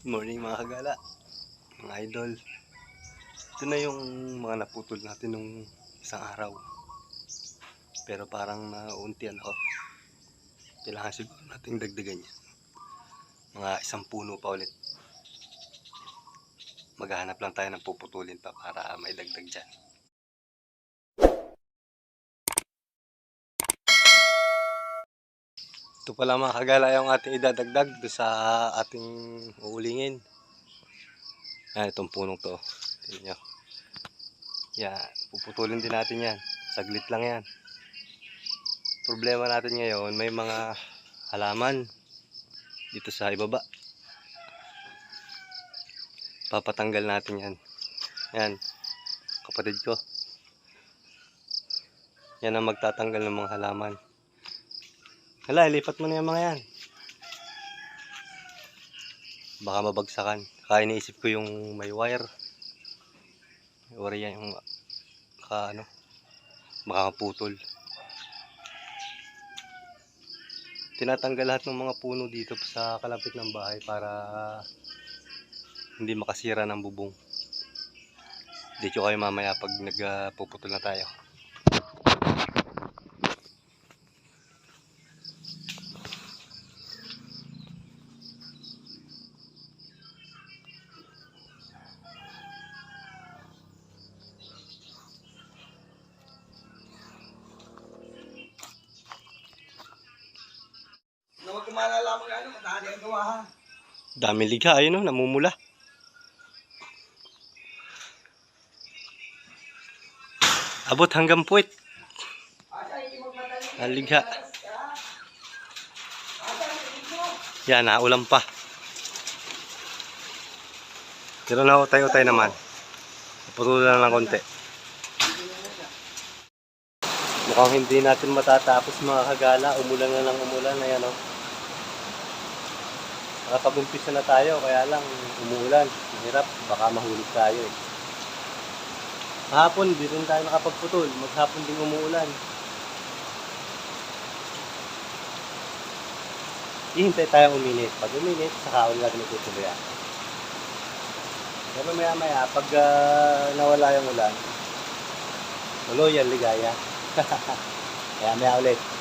Morning mga kagala, mga idol. Ito na yung mga naputol natin nung isang araw. Pero parang nauntian ako. Kailangan siguro nating dagdagan yan. Mga isang puno pa ulit. Maghahanap lang tayo ng puputulin pa para may dagdag dyan. Ito pala mga kagala yung ating idadagdag doon sa ating uulingin. Yan, itong punong to. Tignan nyo. Yan, puputulin din natin yan. Saglit lang yan. Problema natin ngayon, may mga halaman dito sa ibaba. Papatanggal natin yan. Yan, kapatid ko. Yan ang magtatanggal ng mga halaman. Hala, ilipat mo na yung mga yan. Baka mabagsakan. Kaya iniisip ko yung may wire. Or yan yung makakaputol. Tinatanggal lahat ng mga puno dito sa kalapit ng bahay para hindi makasira ng bubong. Dito kayo mamaya pag nagpuputol na tayo. Dami liga, ayun o, namumula. Abot hanggang puwit. Liga. Yan, naulam pa. Pero nautay-utay naman. Putulan lang ng konti. Mukhang hindi natin matatapos mga kagala. Umulan na ng umulan. Ayan o. Nakapag-umpisa na tayo, kaya lang umuulan. Mahirap, baka mahulog tayo eh. Kahapon, di rin tayo nakapagputol. Maghapon din umuulan. Ihintay tayo uminit. Pag uminit, saka ulit natin itutuloy. Pero maya-maya, pag nawala yung ulan, tuloy yan, ligaya. Kaya maya ulit.